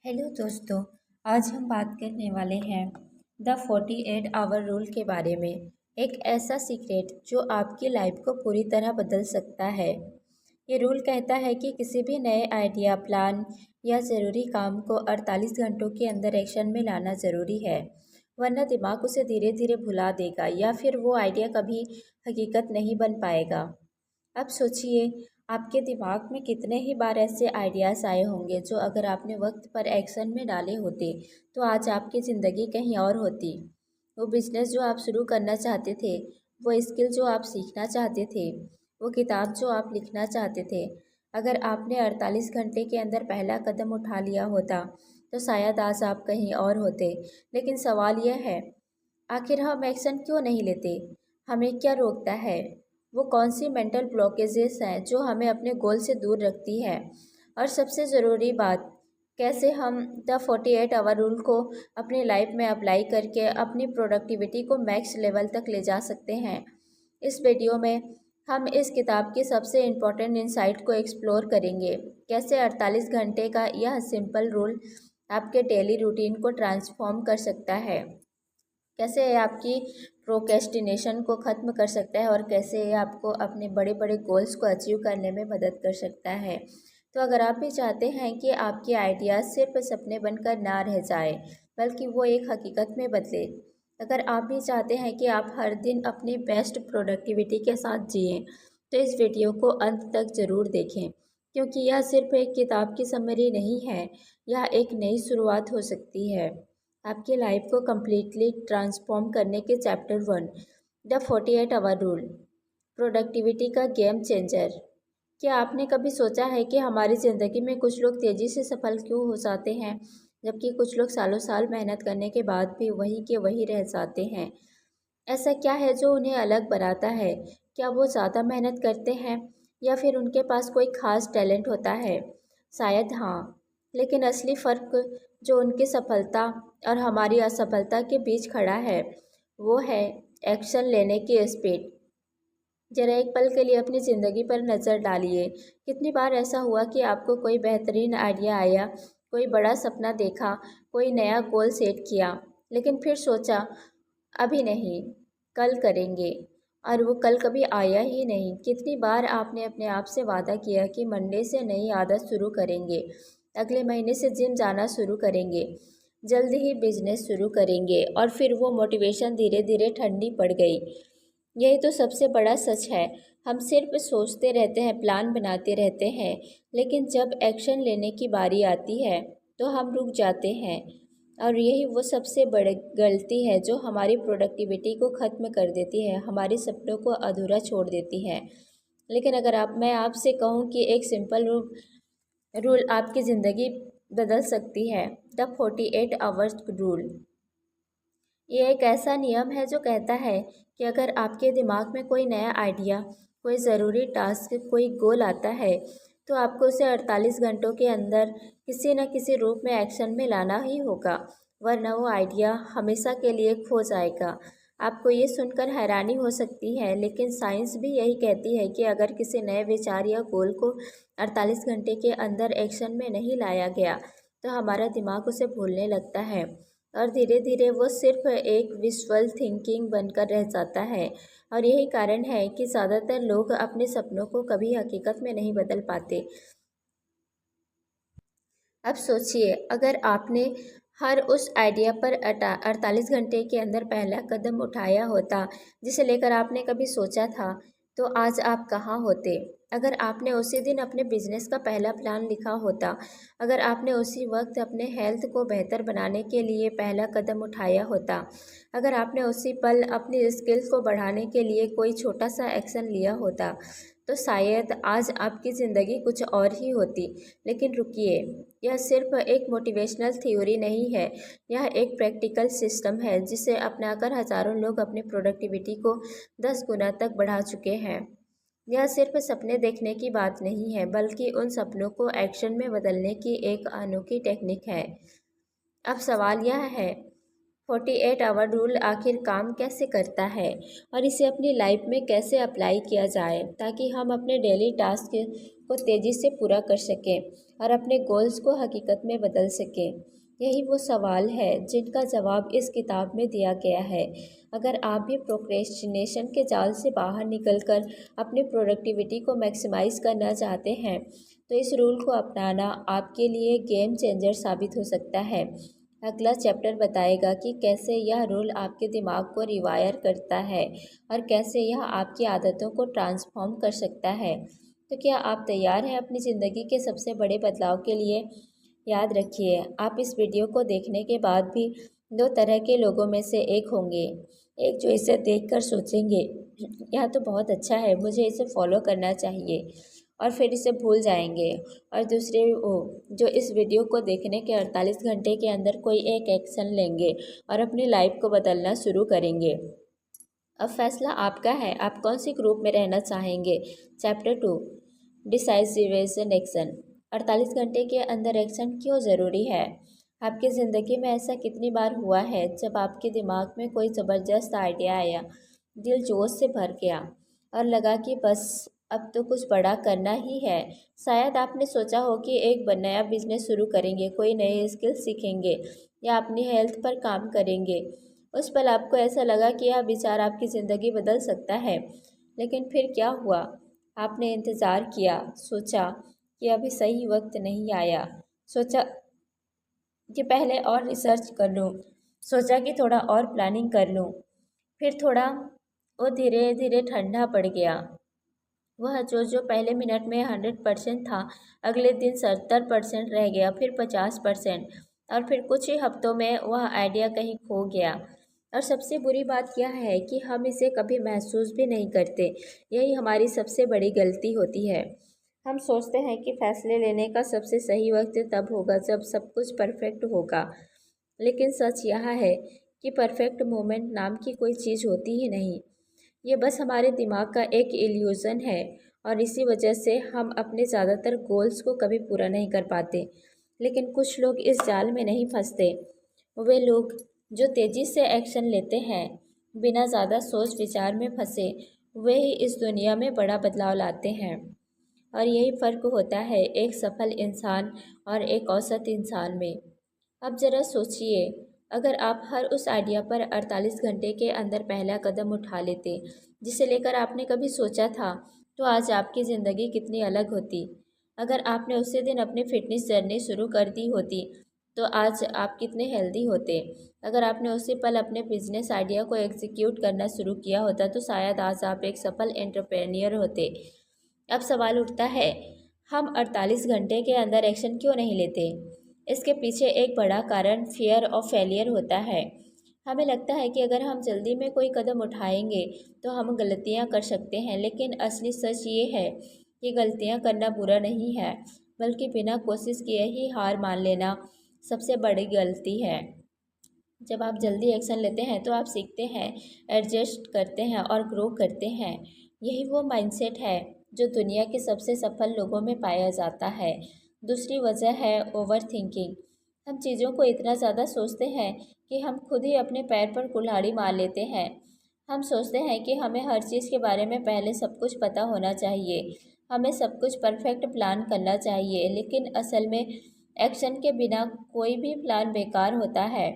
Hello दोस्तों। आज हम बात करने वाले हैं द 48 आवर रूल के बारे में। एक ऐसा सीक्रेट जो आपकी लाइफ को पूरी तरह बदल सकता है। ये रूल कहता है कि किसी भी नए आइडिया, प्लान या ज़रूरी काम को 48 घंटों के अंदर एक्शन में लाना ज़रूरी है, वरना दिमाग उसे धीरे धीरे भुला देगा या फिर वो आइडिया कभी हकीकत नहीं बन पाएगा। अब सोचिए, आपके दिमाग में कितने ही बार ऐसे आइडियाज़ आए होंगे जो अगर आपने वक्त पर एक्शन में डाले होते तो आज आपकी ज़िंदगी कहीं और होती। वो बिज़नेस जो आप शुरू करना चाहते थे, वो स्किल जो आप सीखना चाहते थे, वो किताब जो आप लिखना चाहते थे, अगर आपने 48 घंटे के अंदर पहला कदम उठा लिया होता तो शायद आज आप कहीं और होते। लेकिन सवाल यह है, आखिर हम एक्शन क्यों नहीं लेते? हमें क्या रोकता है? वो कौन सी मेंटल ब्लॉकेजेस हैं जो हमें अपने गोल से दूर रखती है? और सबसे ज़रूरी बात, कैसे हम द 48 आवर रूल को अपनी लाइफ में अप्लाई करके अपनी प्रोडक्टिविटी को मैक्स लेवल तक ले जा सकते हैं। इस वीडियो में हम इस किताब की सबसे इम्पोर्टेंट इंसाइट को एक्सप्लोर करेंगे। कैसे 48 घंटे का यह सिंपल रूल आपके डेली रूटीन को ट्रांसफॉर्म कर सकता है, कैसे ये आपकी प्रोक्रेस्टिनेशन को ख़त्म कर सकता है और कैसे ये आपको अपने बड़े बड़े गोल्स को अचीव करने में मदद कर सकता है। तो अगर आप भी चाहते हैं कि आपके आइडियाज़ सिर्फ सपने बनकर ना रह जाए बल्कि वो एक हकीकत में बदले, अगर आप भी चाहते हैं कि आप हर दिन अपनी बेस्ट प्रोडक्टिविटी के साथ जिएं, तो इस वीडियो को अंत तक ज़रूर देखें, क्योंकि यह सिर्फ एक किताब की समरी नहीं है, यह एक नई शुरुआत हो सकती है आपकी लाइफ को कम्प्लीटली ट्रांसफॉर्म करने के। Chapter 1, the 48 hour rule, productivity का गेम चेंजर। क्या आपने कभी सोचा है कि हमारी ज़िंदगी में कुछ लोग तेज़ी से सफल क्यों हो जाते हैं, जबकि कुछ लोग सालों साल मेहनत करने के बाद भी वही के वही रह जाते हैं? ऐसा क्या है जो उन्हें अलग बनाता है? क्या वो ज़्यादा मेहनत करते हैं या फिर उनके पास कोई ख़ास टैलेंट होता है? शायद हाँ, लेकिन असली फ़र्क जो उनकी सफलता और हमारी असफलता के बीच खड़ा है, वो है एक्शन लेने की स्पीड। ज़रा एक पल के लिए अपनी ज़िंदगी पर नज़र डालिए। कितनी बार ऐसा हुआ कि आपको कोई बेहतरीन आइडिया आया, कोई बड़ा सपना देखा, कोई नया गोल सेट किया, लेकिन फिर सोचा अभी नहीं, कल करेंगे, और वो कल कभी आया ही नहीं। कितनी बार आपने अपने आप से वादा किया कि मंडे से नई आदत शुरू करेंगे, अगले महीने से जिम जाना शुरू करेंगे, जल्द ही बिजनेस शुरू करेंगे, और फिर वो मोटिवेशन धीरे धीरे ठंडी पड़ गई। यही तो सबसे बड़ा सच है। हम सिर्फ सोचते रहते हैं, प्लान बनाते रहते हैं, लेकिन जब एक्शन लेने की बारी आती है तो हम रुक जाते हैं। और यही वो सबसे बड़ी गलती है जो हमारी प्रोडक्टिविटी को ख़त्म कर देती है, हमारे सपनों को अधूरा छोड़ देती है। लेकिन अगर मैं आपसे कहूँ कि एक सिंपल रूल आपकी ज़िंदगी बदल सकती है, द 48 आवर्स रूल। ये एक ऐसा नियम है जो कहता है कि अगर आपके दिमाग में कोई नया आइडिया, कोई ज़रूरी टास्क, कोई गोल आता है, तो आपको उसे 48 घंटों के अंदर किसी न किसी रूप में एक्शन में लाना ही होगा, वरना वो आइडिया हमेशा के लिए खो जाएगा। आपको ये सुनकर हैरानी हो सकती है, लेकिन साइंस भी यही कहती है कि अगर किसी नए विचार या गोल को 48 घंटे के अंदर एक्शन में नहीं लाया गया, तो हमारा दिमाग उसे भूलने लगता है और धीरे धीरे वो सिर्फ एक विजुअल थिंकिंग बनकर रह जाता है। और यही कारण है कि ज़्यादातर लोग अपने सपनों को कभी हकीकत में नहीं बदल पाते। अब सोचिए, अगर आपने हर उस आइडिया पर 48 घंटे के अंदर पहला कदम उठाया होता जिसे लेकर आपने कभी सोचा था, तो आज आप कहाँ होते? अगर आपने उसी दिन अपने बिजनेस का पहला प्लान लिखा होता, अगर आपने उसी वक्त अपने हेल्थ को बेहतर बनाने के लिए पहला कदम उठाया होता, अगर आपने उसी पल अपनी स्किल्स को बढ़ाने के लिए कोई छोटा सा एक्शन लिया होता, तो शायद आज आपकी ज़िंदगी कुछ और ही होती। लेकिन रुकिए, यह सिर्फ एक मोटिवेशनल थ्योरी नहीं है, यह एक प्रैक्टिकल सिस्टम है जिसे अपनाकर हज़ारों लोग अपनी प्रोडक्टिविटी को 10 गुना तक बढ़ा चुके हैं। यह सिर्फ सपने देखने की बात नहीं है, बल्कि उन सपनों को एक्शन में बदलने की एक अनोखी टेक्निक है। अब सवाल यह है, 48 आवर रूल आखिर काम कैसे करता है और इसे अपनी लाइफ में कैसे अप्लाई किया जाए ताकि हम अपने डेली टास्क को तेज़ी से पूरा कर सकें और अपने गोल्स को हकीकत में बदल सकें। यही वो सवाल है जिनका जवाब इस किताब में दिया गया है। अगर आप भी प्रोक्रेस्टिनेशन के जाल से बाहर निकलकर अपनी प्रोडक्टिविटी को मैक्सिमाइज करना चाहते हैं तो इस रूल को अपनाना आपके लिए गेम चेंजर साबित हो सकता है। अगला चैप्टर बताएगा कि कैसे यह रूल आपके दिमाग को रिवायर करता है और कैसे यह आपकी आदतों को ट्रांसफॉर्म कर सकता है। तो क्या आप तैयार हैं अपनी ज़िंदगी के सबसे बड़े बदलाव के लिए? याद रखिए, आप इस वीडियो को देखने के बाद भी दो तरह के लोगों में से एक होंगे। एक जो इसे देखकर सोचेंगे यह तो बहुत अच्छा है, मुझे इसे फॉलो करना चाहिए, और फिर इसे भूल जाएंगे। और दूसरे वो जो इस वीडियो को देखने के 48 घंटे के अंदर कोई एक एक्शन लेंगे और अपनी लाइफ को बदलना शुरू करेंगे। अब फैसला आपका है, आप कौन सी ग्रुप में रहना चाहेंगे। Chapter 2, decisive action. 48 घंटे के अंदर एक्शन क्यों ज़रूरी है? आपकी ज़िंदगी में ऐसा कितनी बार हुआ है जब आपके दिमाग में कोई ज़बरदस्त आइडिया आया, दिल जोश से भर गया और लगा कि बस अब तो कुछ बड़ा करना ही है। शायद आपने सोचा हो कि एक नया बिजनेस शुरू करेंगे, कोई नए स्किल सीखेंगे या अपनी हेल्थ पर काम करेंगे। उस पल आपको ऐसा लगा कि यह विचार आपकी ज़िंदगी बदल सकता है। लेकिन फिर क्या हुआ? आपने इंतज़ार किया, सोचा कि अभी सही वक्त नहीं आया, सोचा कि पहले और रिसर्च कर लूँ, सोचा कि थोड़ा और प्लानिंग कर लूँ। फिर थोड़ा वो धीरे धीरे ठंडा पड़ गया। वह जो पहले मिनट में 100% था, अगले दिन 70% रह गया, फिर 50%, और फिर कुछ ही हफ्तों में वह आइडिया कहीं खो गया। और सबसे बुरी बात यह है कि हम इसे कभी महसूस भी नहीं करते। यही हमारी सबसे बड़ी गलती होती है। हम सोचते हैं कि फैसले लेने का सबसे सही वक्त तब होगा जब सब कुछ परफेक्ट होगा, लेकिन सच यह है कि परफेक्ट मोमेंट नाम की कोई चीज़ होती ही नहीं। ये बस हमारे दिमाग का एक इल्यूज़न है और इसी वजह से हम अपने ज़्यादातर गोल्स को कभी पूरा नहीं कर पाते। लेकिन कुछ लोग इस जाल में नहीं फंसते। वे लोग जो तेज़ी से एक्शन लेते हैं, बिना ज़्यादा सोच विचार में फंसे, वे ही इस दुनिया में बड़ा बदलाव लाते हैं। और यही फ़र्क होता है एक सफल इंसान और एक औसत इंसान में। अब ज़रा सोचिए, अगर आप हर उस आइडिया पर 48 घंटे के अंदर पहला कदम उठा लेते जिसे लेकर आपने कभी सोचा था, तो आज आपकी ज़िंदगी कितनी अलग होती। अगर आपने उसी दिन अपनी फ़िटनेस जर्नी शुरू कर दी होती तो आज आप कितने हेल्दी होते। अगर आपने उसी पल अपने बिजनेस आइडिया को एग्जीक्यूट करना शुरू किया होता तो शायद आज आप एक सफल एंटरप्रेन्योर होते। अब सवाल उठता है, हम 48 घंटे के अंदर एक्शन क्यों नहीं लेते? इसके पीछे एक बड़ा कारण फियर ऑफ फेलियर होता है। हमें लगता है कि अगर हम जल्दी में कोई कदम उठाएंगे तो हम गलतियां कर सकते हैं, लेकिन असली सच ये है कि गलतियां करना बुरा नहीं है, बल्कि बिना कोशिश किए ही हार मान लेना सबसे बड़ी गलती है। जब आप जल्दी एक्शन लेते हैं तो आप सीखते हैं, एडजस्ट करते हैं और ग्रो करते हैं। यही वो माइंडसेट है जो दुनिया के सबसे सफल लोगों में पाया जाता है। दूसरी वजह है ओवर थिंकिंग। हम चीज़ों को इतना ज़्यादा सोचते हैं कि हम खुद ही अपने पैर पर कुल्हाड़ी मार लेते हैं। हम सोचते हैं कि हमें हर चीज़ के बारे में पहले सब कुछ पता होना चाहिए, हमें सब कुछ परफेक्ट प्लान करना चाहिए, लेकिन असल में एक्शन के बिना कोई भी प्लान बेकार होता है।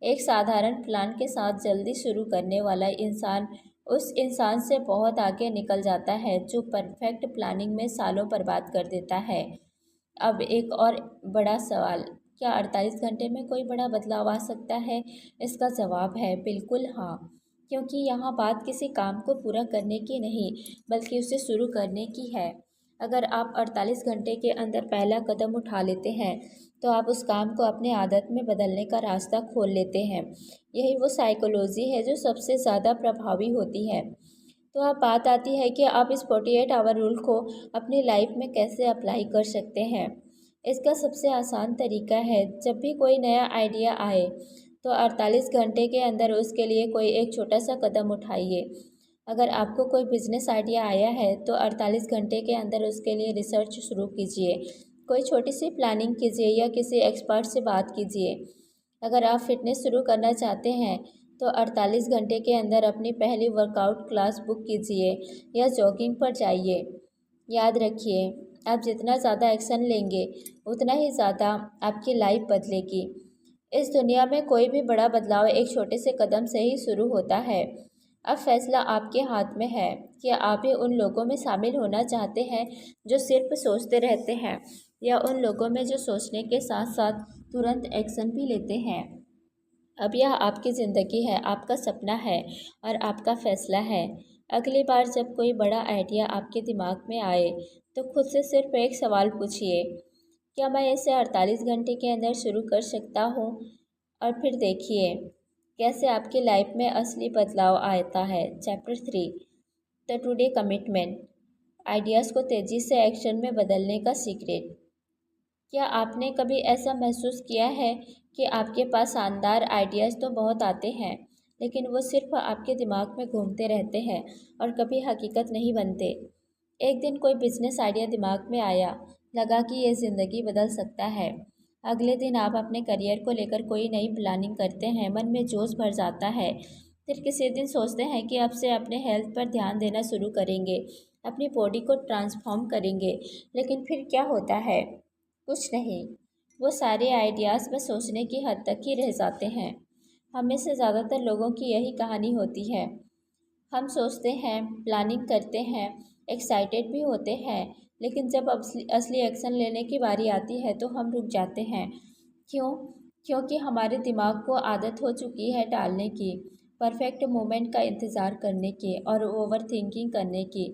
एक साधारण प्लान के साथ जल्दी शुरू करने वाला इंसान उस इंसान से बहुत आगे निकल जाता है जो परफेक्ट प्लानिंग में सालों बर्बाद कर देता है। अब एक और बड़ा सवाल, क्या 48 घंटे में कोई बड़ा बदलाव आ सकता है? इसका जवाब है बिल्कुल हाँ, क्योंकि यहाँ बात किसी काम को पूरा करने की नहीं, बल्कि उसे शुरू करने की है। अगर आप 48 घंटे के अंदर पहला कदम उठा लेते हैं तो आप उस काम को अपने आदत में बदलने का रास्ता खोल लेते हैं। यही वो साइकोलॉजी है जो सबसे ज़्यादा प्रभावी होती है। तो अब बात आती है कि आप इस 48 आवर रूल को अपनी लाइफ में कैसे अप्लाई कर सकते हैं। इसका सबसे आसान तरीका है, जब भी कोई नया आइडिया आए तो 48 घंटे के अंदर उसके लिए कोई एक छोटा सा कदम उठाइए। अगर आपको कोई बिजनेस आइडिया आया है तो 48 घंटे के अंदर उसके लिए रिसर्च शुरू कीजिए, कोई छोटी सी प्लानिंग कीजिए या किसी एक्सपर्ट से बात कीजिए। अगर आप फिटनेस शुरू करना चाहते हैं तो 48 घंटे के अंदर अपनी पहली वर्कआउट क्लास बुक कीजिए या जॉगिंग पर जाइए। याद रखिए, आप जितना ज़्यादा एक्शन लेंगे उतना ही ज़्यादा आपकी लाइफ बदलेगी। इस दुनिया में कोई भी बड़ा बदलाव एक छोटे से कदम से ही शुरू होता है। अब फैसला आपके हाथ में है कि आप भी उन लोगों में शामिल होना चाहते हैं जो सिर्फ सोचते रहते हैं, या उन लोगों में जो सोचने के साथ साथ तुरंत एक्शन भी लेते हैं। अब यह आपकी ज़िंदगी है, आपका सपना है और आपका फैसला है। अगली बार जब कोई बड़ा आइडिया आपके दिमाग में आए तो खुद से सिर्फ एक सवाल पूछिए, क्या मैं इसे 48 घंटे के अंदर शुरू कर सकता हूँ? और फिर देखिए कैसे आपकी लाइफ में असली बदलाव आता है। Chapter 3, the today commitment, ideas को तेज़ी से एक्शन में बदलने का सीक्रेट। क्या आपने कभी ऐसा महसूस किया है कि आपके पास शानदार आइडियाज़ तो बहुत आते हैं, लेकिन वो सिर्फ आपके दिमाग में घूमते रहते हैं और कभी हकीकत नहीं बनते? एक दिन कोई बिजनेस आइडिया दिमाग में आया, लगा कि ये ज़िंदगी बदल सकता है। अगले दिन आप अपने करियर को लेकर कोई नई प्लानिंग करते हैं, मन में जोश भर जाता है। फिर किसी दिन सोचते हैं कि अब से अपने हेल्थ पर ध्यान देना शुरू करेंगे, अपनी बॉडी को ट्रांसफॉर्म करेंगे। लेकिन फिर क्या होता है? कुछ नहीं। वो सारे आइडियाज़ बस सोचने की हद तक ही रह जाते हैं। हमें से ज़्यादातर लोगों की यही कहानी होती है। हम सोचते हैं, प्लानिंग करते हैं, एक्साइटेड भी होते हैं, लेकिन जब असली एक्शन लेने की बारी आती है तो हम रुक जाते हैं। क्यों? क्योंकि हमारे दिमाग को आदत हो चुकी है टालने की, परफेक्ट मोमेंट का इंतज़ार करने की और ओवर थिंकिंग करने की।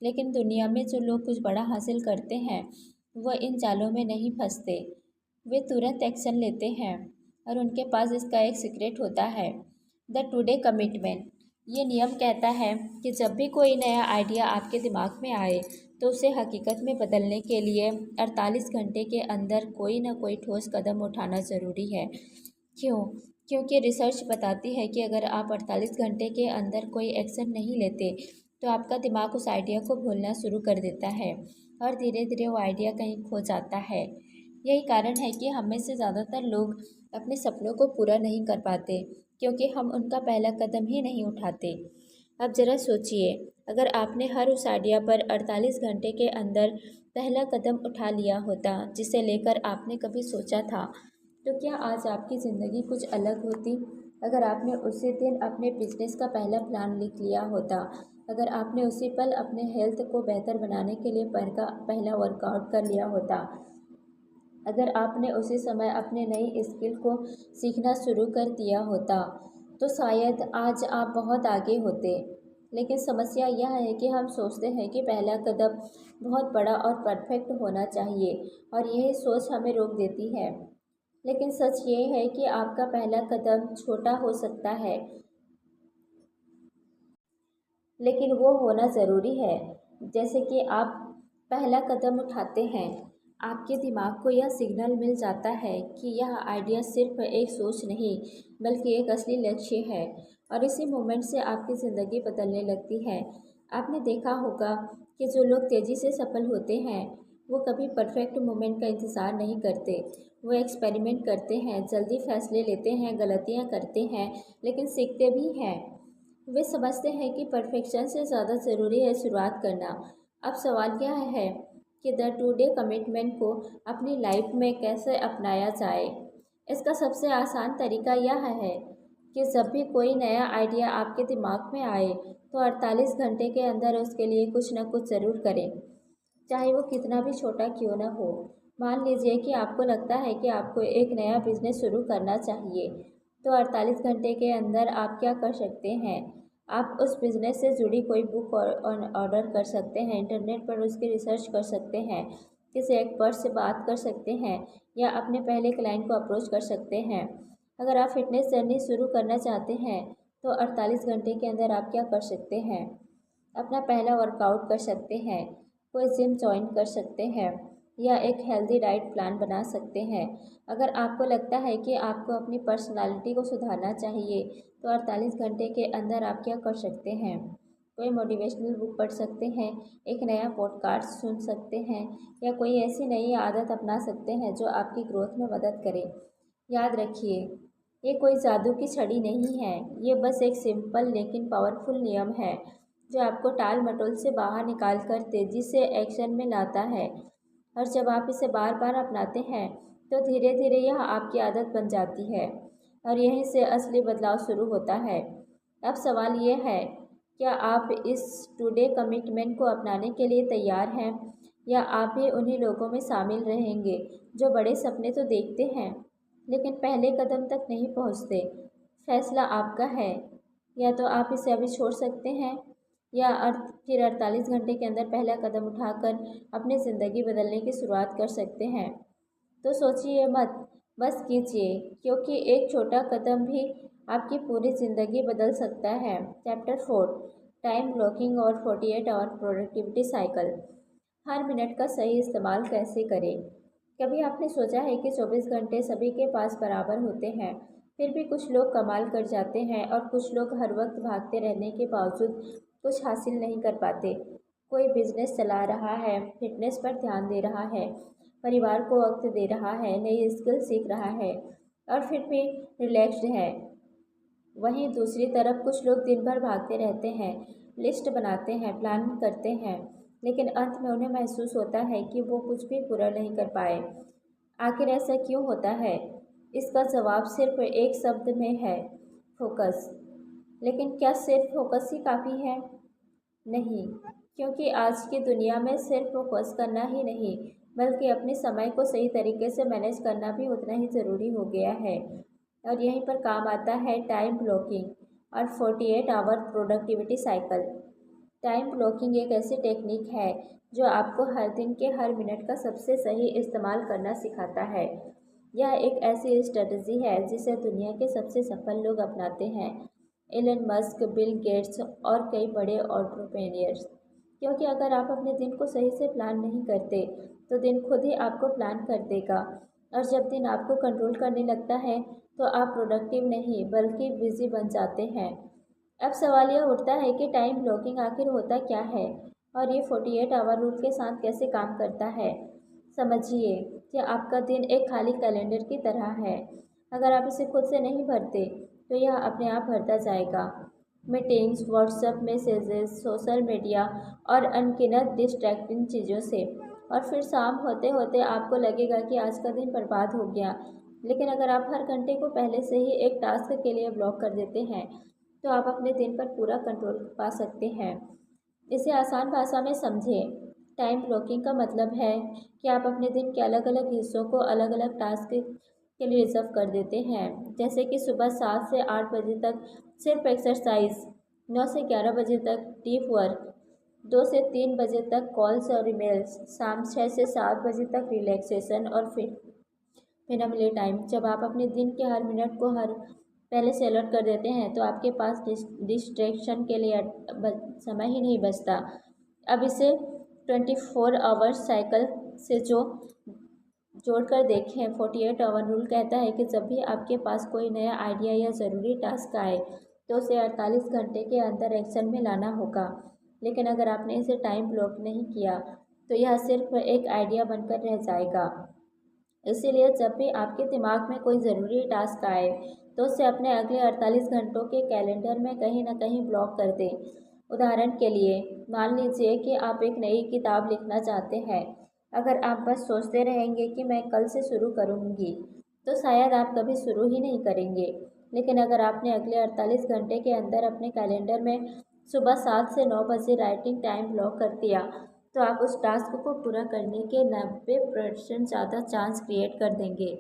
लेकिन दुनिया में जो लोग कुछ बड़ा हासिल करते हैं वह इन जालों में नहीं फंसते। वे तुरंत एक्शन लेते हैं और उनके पास इसका एक सीक्रेट होता है, द टुडे कमिटमेंट। ये नियम कहता है कि जब भी कोई नया आइडिया आपके दिमाग में आए तो उसे हकीकत में बदलने के लिए 48 घंटे के अंदर कोई ना कोई ठोस कदम उठाना ज़रूरी है। क्यों? क्योंकि रिसर्च बताती है कि अगर आप 48 घंटे के अंदर कोई एक्शन नहीं लेते तो आपका दिमाग उस आइडिया को भूलना शुरू कर देता है और धीरे धीरे वो आइडिया कहीं खो जाता है। यही कारण है कि हम में से ज़्यादातर लोग अपने सपनों को पूरा नहीं कर पाते, क्योंकि हम उनका पहला कदम ही नहीं उठाते। अब ज़रा सोचिए, अगर आपने हर उस आइडिया पर 48 घंटे के अंदर पहला कदम उठा लिया होता जिसे लेकर आपने कभी सोचा था, तो क्या आज आपकी ज़िंदगी कुछ अलग होती? अगर आपने उसी दिन अपने बिजनेस का पहला प्लान लिख लिया होता, अगर आपने उसी पल अपने हेल्थ को बेहतर बनाने के लिए पहला वर्कआउट कर लिया होता, अगर आपने उसी समय अपने नई स्किल को सीखना शुरू कर दिया होता, तो शायद आज आप बहुत आगे होते। लेकिन समस्या यह है कि हम सोचते हैं कि पहला कदम बहुत बड़ा और परफेक्ट होना चाहिए और यही सोच हमें रोक देती है। लेकिन सच ये है कि आपका पहला कदम छोटा हो सकता है, लेकिन वो होना ज़रूरी है। जैसे कि आप पहला कदम उठाते हैं, आपके दिमाग को यह सिग्नल मिल जाता है कि यह आइडिया सिर्फ एक सोच नहीं बल्कि एक असली लक्ष्य है, और इसी मोमेंट से आपकी ज़िंदगी बदलने लगती है। आपने देखा होगा कि जो लोग तेज़ी से सफल होते हैं वो कभी परफेक्ट मोमेंट का इंतज़ार नहीं करते। वो एक्सपेरिमेंट करते हैं, जल्दी फैसले लेते हैं, गलतियाँ करते हैं, लेकिन सीखते भी हैं। वे समझते हैं कि परफेक्शन से ज़्यादा ज़रूरी है शुरुआत करना। अब सवाल यह है कि द टू डे कमिटमेंट को अपनी लाइफ में कैसे अपनाया जाए। इसका सबसे आसान तरीका यह है कि जब भी कोई नया आइडिया आपके दिमाग में आए तो 48 घंटे के अंदर उसके लिए कुछ न कुछ ज़रूर करें, चाहे वो कितना भी छोटा क्यों न हो। मान लीजिए कि आपको लगता है कि आपको एक नया बिजनेस शुरू करना चाहिए, तो 48 घंटे के अंदर आप क्या कर सकते हैं? आप उस बिज़नेस से जुड़ी कोई बुक ऑर्डर कर सकते हैं, इंटरनेट पर उसकी रिसर्च कर सकते हैं, किसी एक्सपर्ट से बात कर सकते हैं या अपने पहले क्लाइंट को अप्रोच कर सकते हैं। अगर आप फिटनेस जर्नी शुरू करना चाहते हैं तो 48 घंटे के अंदर आप क्या कर सकते हैं? अपना पहला वर्कआउट कर सकते हैं, कोई जिम ज्वाइन कर सकते हैं या एक हेल्दी डाइट प्लान बना सकते हैं। अगर आपको लगता है कि आपको अपनी पर्सनालिटी को सुधारना चाहिए तो 48 घंटे के अंदर आप क्या कर सकते हैं? कोई मोटिवेशनल बुक पढ़ सकते हैं, एक नया पॉडकास्ट सुन सकते हैं या कोई ऐसी नई आदत अपना सकते हैं जो आपकी ग्रोथ में मदद करे। याद रखिए, ये कोई जादू की छड़ी नहीं है, ये बस एक सिंपल लेकिन पावरफुल नियम है जो आपको टाल मटोल से बाहर निकाल कर तेजी से एक्शन में लाता है। और जब आप इसे बार बार अपनाते हैं तो धीरे धीरे यह आपकी आदत बन जाती है और यहीं से असली बदलाव शुरू होता है। अब सवाल ये है, क्या आप इस टुडे कमिटमेंट को अपनाने के लिए तैयार हैं, या आप भी उन्हीं लोगों में शामिल रहेंगे जो बड़े सपने तो देखते हैं लेकिन पहले कदम तक नहीं पहुंचते। फैसला आपका है। या तो आप इसे अभी छोड़ सकते हैं, या फिर 48 घंटे के अंदर पहला कदम उठाकर अपनी ज़िंदगी बदलने की शुरुआत कर सकते हैं। तो सोचिए मत, बस कीजिए, क्योंकि एक छोटा कदम भी आपकी पूरी ज़िंदगी बदल सकता है। चैप्टर 4, टाइम ब्लॉकिंग और 48 आवर प्रोडक्टिविटी साइकिल। हर मिनट का सही इस्तेमाल कैसे करें। कभी आपने सोचा है कि 24 घंटे सभी के पास बराबर होते हैं, फिर भी कुछ लोग कमाल कर जाते हैं और कुछ लोग हर वक्त भागते रहने के बावजूद कुछ हासिल नहीं कर पाते। कोई बिजनेस चला रहा है, फिटनेस पर ध्यान दे रहा है, परिवार को वक्त दे रहा है, नई स्किल सीख रहा है और फिर भी रिलैक्स्ड है। वहीं दूसरी तरफ कुछ लोग दिन भर भागते रहते हैं, लिस्ट बनाते हैं, प्लान करते हैं, लेकिन अंत में उन्हें महसूस होता है कि वो कुछ भी पूरा नहीं कर पाए। आखिर ऐसा क्यों होता है? इसका जवाब सिर्फ एक शब्द में है, फोकस। लेकिन क्या सिर्फ फोकस ही काफ़ी है? नहीं, क्योंकि आज की दुनिया में सिर्फ फोकस करना ही नहीं, बल्कि अपने समय को सही तरीके से मैनेज करना भी उतना ही ज़रूरी हो गया है। और यहीं पर काम आता है टाइम ब्लॉकिंग और 48 hour productivity cycle. Time blocking एक ऐसी टेक्निक है जो आपको हर दिन के हर मिनट का सबसे सही इस्तेमाल करना सिखाता है। यह एक ऐसी स्ट्रेटजी है जिसे दुनिया के सबसे सफल लोग अपनाते हैं, एलन मस्क, बिल गेट्स और कई बड़े एंटरप्रेन्योर्स। क्योंकि अगर आप अपने दिन को सही से प्लान नहीं करते तो दिन खुद ही आपको प्लान कर देगा, और जब दिन आपको कंट्रोल करने लगता है तो आप प्रोडक्टिव नहीं बल्कि बिजी बन जाते हैं। अब सवाल यह उठता है कि टाइम ब्लॉकिंग आखिर होता क्या है और ये 48 आवर रूल के साथ कैसे काम करता है। समझिए कि आपका दिन एक खाली कैलेंडर की तरह है। अगर आप इसे खुद से नहीं भरते तो यह अपने आप भरता जाएगा, meetings, WhatsApp messages, social media और अनगिनत डिस्ट्रैक्टिंग चीज़ों से। और फिर शाम होते होते आपको लगेगा कि आज का दिन बर्बाद हो गया। लेकिन अगर आप हर घंटे को पहले से ही एक टास्क के लिए ब्लॉक कर देते हैं तो आप अपने दिन पर पूरा कंट्रोल पा सकते हैं। इसे आसान भाषा में समझें। टाइम ब्लॉकिंग का मतलब है कि आप अपने दिन के अलग अलग हिस्सों को अलग अलग टास्क के लिए रिजर्व कर देते हैं। जैसे कि सुबह 7 से 8 बजे तक सिर्फ एक्सरसाइज, 9 से 11 बजे तक डीप वर्क, 2 से 3 बजे तक कॉल्स और ईमेल्स, शाम 6 से 7 बजे तक रिलैक्सेशन और फिर फैमिली टाइम। जब आप अपने दिन के हर मिनट को हर पहले से अलर्ट कर देते हैं तो आपके पास डिस्ट्रैक्शन के लिए समय ही नहीं बचता। अब इसे 24 आवर्स साइकिल से जोड़कर देखें। 48 आवर रूल कहता है कि जब भी आपके पास कोई नया आइडिया या ज़रूरी टास्क आए तो उसे 48 घंटे के अंदर एक्शन में लाना होगा। लेकिन अगर आपने इसे टाइम ब्लॉक नहीं किया तो यह सिर्फ एक आइडिया बनकर रह जाएगा। इसीलिए जब भी आपके दिमाग में कोई ज़रूरी टास्क आए तो उसे अपने अगले 48 घंटों के कैलेंडर में कहीं ना कहीं ब्लॉक कर दें। उदाहरण के लिए, मान लीजिए कि आप एक नई किताब लिखना चाहते हैं। अगर आप बस सोचते रहेंगे कि मैं कल से शुरू करूँगी तो शायद आप कभी शुरू ही नहीं करेंगे। लेकिन अगर आपने अगले 48 घंटे के अंदर अपने कैलेंडर में सुबह 7 से 9 बजे राइटिंग टाइम ब्लॉक कर दिया तो आप उस टास्क को पूरा करने के 90% ज़्यादा चांस क्रिएट कर देंगे।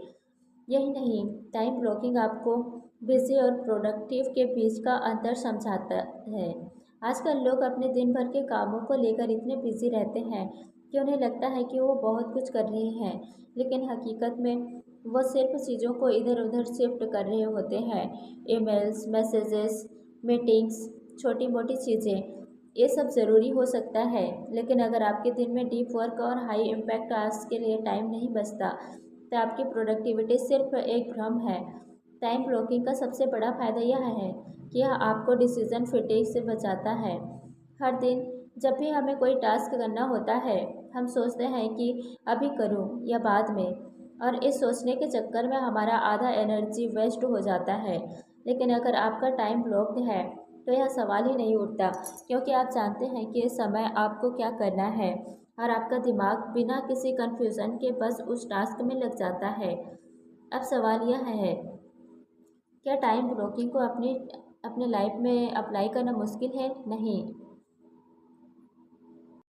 यही नहीं, टाइम ब्लॉकिंग आपको बिजी और प्रोडक्टिव के बीच का अंतर समझाता है। आजकल लोग अपने दिन भर के कामों को लेकर इतने बिजी रहते हैं कि उन्हें लगता है कि वो बहुत कुछ कर रहे हैं, लेकिन हकीकत में वो सिर्फ चीज़ों को इधर उधर शिफ्ट कर रहे होते हैं। ईमेल्स, मैसेजेस, मीटिंग्स, छोटी मोटी चीज़ें, ये सब ज़रूरी हो सकता है, लेकिन अगर आपके दिन में डीप वर्क और हाई इम्पैक्ट टास्क के लिए टाइम नहीं बचता तो आपकी प्रोडक्टिविटी सिर्फ एक भ्रम है। टाइम ब्लॉकिंग का सबसे बड़ा फ़ायदा यह है कि यह आपको डिसीजन फिटिंग से बचाता है। हर दिन जब भी हमें कोई टास्क करना होता है हम सोचते हैं कि अभी करूं या बाद में, और इस सोचने के चक्कर में हमारा आधा एनर्जी वेस्ट हो जाता है। लेकिन अगर आपका टाइम ब्लॉक्ड है तो यह सवाल ही नहीं उठता, क्योंकि आप जानते हैं कि इस समय आपको क्या करना है और आपका दिमाग बिना किसी कन्फ्यूज़न के बस उस टास्क में लग जाता है। अब सवाल यह है, क्या टाइम ब्लॉकिंग को अपनी अपने लाइफ में अप्लाई करना मुश्किल है? नहीं,